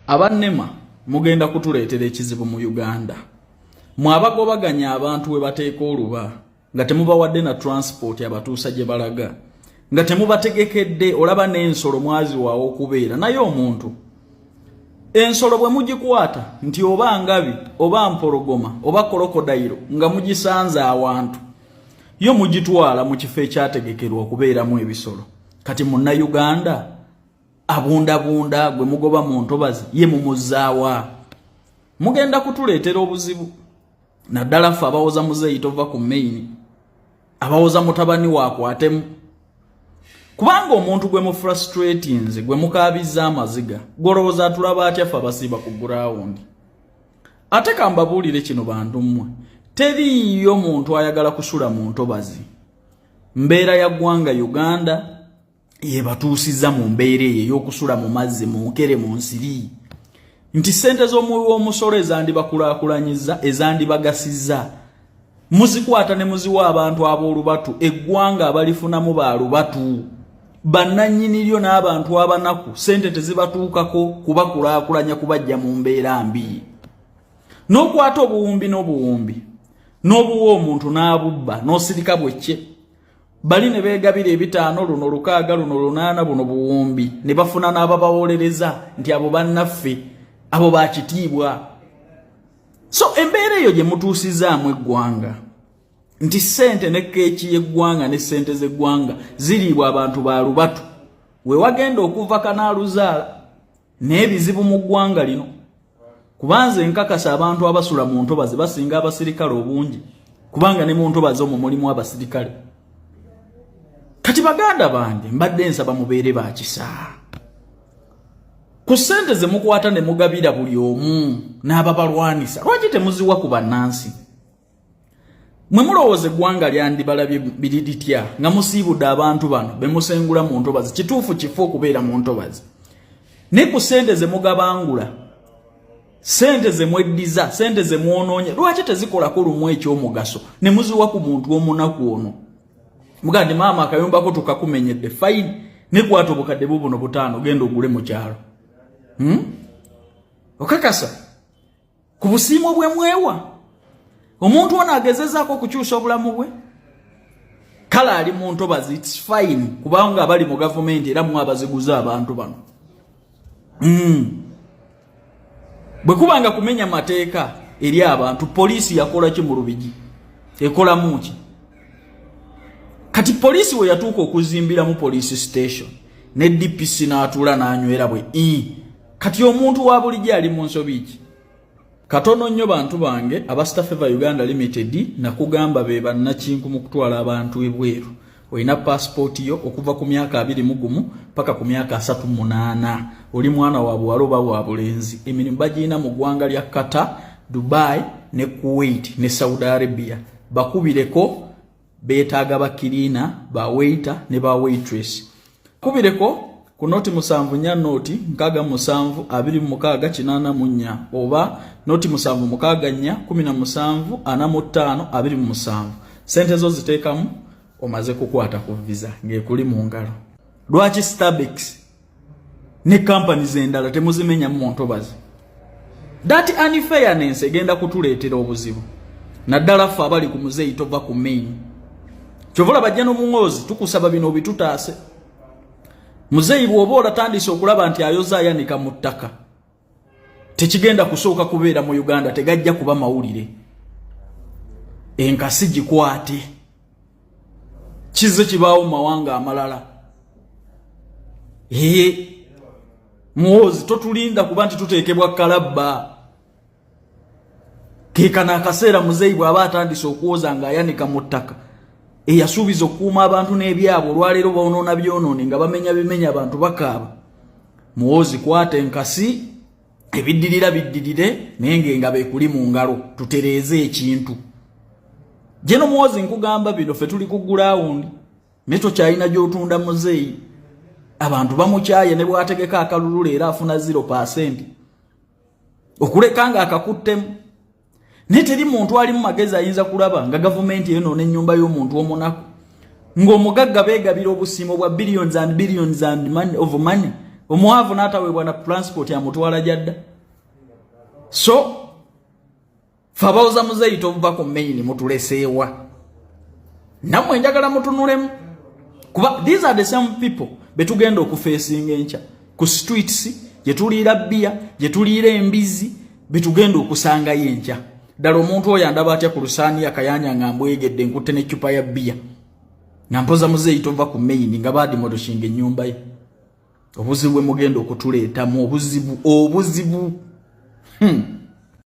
Abannema mugenda kutuleetera ekizibu mu Uganda. Mwabagobaganya abantu we bateeka oluba nga temubawadde na transport abatuusa gye balaga, nga temubategekedde. Olaba n'ensolo mwazi waawo okubeera naye omuntu ensolo bwe mugikwata nti oba ngabi oba mpologoma oba krokodayiro nga mugisanze awantu, yo mugitwala mu kifo ekyategekerwa okubeeramu ebisolo. Kati munna Uganda abundabunda gwe mugoba mu ntobazi ye mumuzaawa. Mugenda kutuleetera obuzibu naddala ffe abawoza muzeeyi tova ku main, abawoza mutabani waakwatemu. Kubanga omuntu gwe mu frustratinze gwe mukaabiza amaziga golowooza atulaba atya ffe abasiiba ku ground. Ate kambabuulire kino bantu mmwe, teriiyo muntu ayagala kusula mu ntobazi. Mbeera ya ggwanga Uganda ye batuusiza mu mbeera eyo ey'okusula mu mazzi mu nkere mu nsiri, nti ssente z'omuwi w'omusolo ezandibakulaakulanyiza ezandibagasizza muzikwata ne muziwa abantu ab'olubatu, eggwanga abalifunamu ba lubatu, bannannyini lyo n'abantu abanaku ssente tezibatuukako kubakulaakulanya kubajja mu mbeera mbi. N'okwata obuwumbi n'obuwa omuntu n'abubba n'osirika bwecce, bali ne beegabira 5 luno 6 luno 8 buno buwumbi ne bafuna n'ababawolereza nti abo bannaffe abo bakitiibwa. So embeera eyo gye mutuusizaamu eggwanga nti ssente ne keeki y'eggwanga ne ssente z'eggwanga ziriibwa abantu ba lubatu, we wagenda okuva kanaaluzaala n'ebizibu mu ggwanga lino. Kubanze nkakasa abantu abasula mu ntobazi basinga abasirikale obungi, kubanga ne mu ntobazi omwo mulimu abasirikale. Kati baganda bange mbadde nsaba mubeere bakisa. Ku ssente ze mukwata ne mugabira buli omu n'ababalwanisa, lwaki temuziwa ku bannansi? Mwe mulowooza eggwanga lyandibalabye biri litya nga musiibudde abantu bano be musengula mu ntobazi? Kituufu kifo okubeera mu ntobazi. Ne ku ssente ze mugabangula, ssente ze mweddiza, ssente ze mwonoonye, lwaki tezikolako lumu eky'omugaso ne muziwa ku muntu omunaku ono? Mugandi maama akayumbako tukakumenyedde fine, ne kwata obukadde buno 5 genda ogule mu kyalo. Okakasa ku busiimo bwe mwewa omuntu ono agezezaako okukyusa obulamu bwe, kale ali mu ntobazi, it's fine, kubanga abali mu gavumenti era mwe abaziguza abantu bano. Bwe kubanga kumenya mateeka eri abantu, poliisi yakola ki mu Lubigi? Ekola muki? Kati poliisi we yatuuka okuzimbira mu police station ne DPC n'atuula n'anywera bwe kati omuntu wa bulijjo ali mu nsobi ki? Katono nnyo bantu bange aba Starfavor Uganda Limited nakugamba be bannakinku mu kutwala abantu ebweru. Olina passport yo okuva ku myaka 21 paka ku myaka 38. Oli mwana wa buwala oba wa bulenzi. Emirimu bagiina mu ggwanga lya Qatar, Dubai ne Kuwait ne Saudi Arabia. Bakubireko beetaaga bakirina, ba waiter ne ba waitress. Kubireko ku noti 7 noti 67 26 oba noti 7 4 17 45 27. Sente zo ziteekamu omaze kukwata ku visa ng'ekuli mu ngalo. Lwaki Starbex ne companies endala temuzimenya mu ntobazi? That unfairness egenda kutuleetera obuzibu naddala ffe abali ku muzeeyi tova ku main. Kyovola bajja n'omuŋoozi tukusaba bino bitutaase. Muzeeyi bw'oba olatandise okulaba nti ayoza ayanika mu ttaka, tekigenda kusooka kubeera mu Uganda, tegajja kuba mawulire. Enkasi gikwate kize kibaawo mu mawanga amalala. Muhoozi totulinda kuba nti tuteekebwa kalabba. Keekana akaseera muzeeyi bw'aba atandise okuwoza ng'ayanika mu ttaka, eyasuubiza okukuuma abantu n'ebyabo, olwaleero boonoona byonoone nga bamenya bimenya abantu bakaaba. Muhoozi kwata enkasi, ebiddirira biddirire naye nga beekuli mu ngalo, tutereeze ekintu. Jeno Muhoozi nkugamba bino ffe tuli ku ground ne tokyalina gy'otunda muzeeyi. Abantu bamukyaye ne bw'ategeka akalulu leero afuna 0%. Okuleka nga akakuttemu. Ne teri muntu ali mu magezi ayinza kulaba nga gavumenti yonoona ennyumba y'omuntu omunaku. Ng'omugagga beegabira obusiimo bwa billions and billions of money Omuwavu n'ataweebwa na transport ya mutwala jadda. So fabauza muzeyi tovuva ku main mutuleseewa. Namwe njagala mutunulemu. Kuba these are the same people betugenda okufacing encha ku streets je tuliira bia je tuliira embizi betugenda okusanga yencha. Dalo omuntu oyo andaba atya ku lusani akayanya ngambwegedde nkutte ne chupa ya bia. Nampoza muzeyi tova ku main nga badi modoshinga ennyumba ye. Obuzibu mugenda okutuleeta mu obuzibu.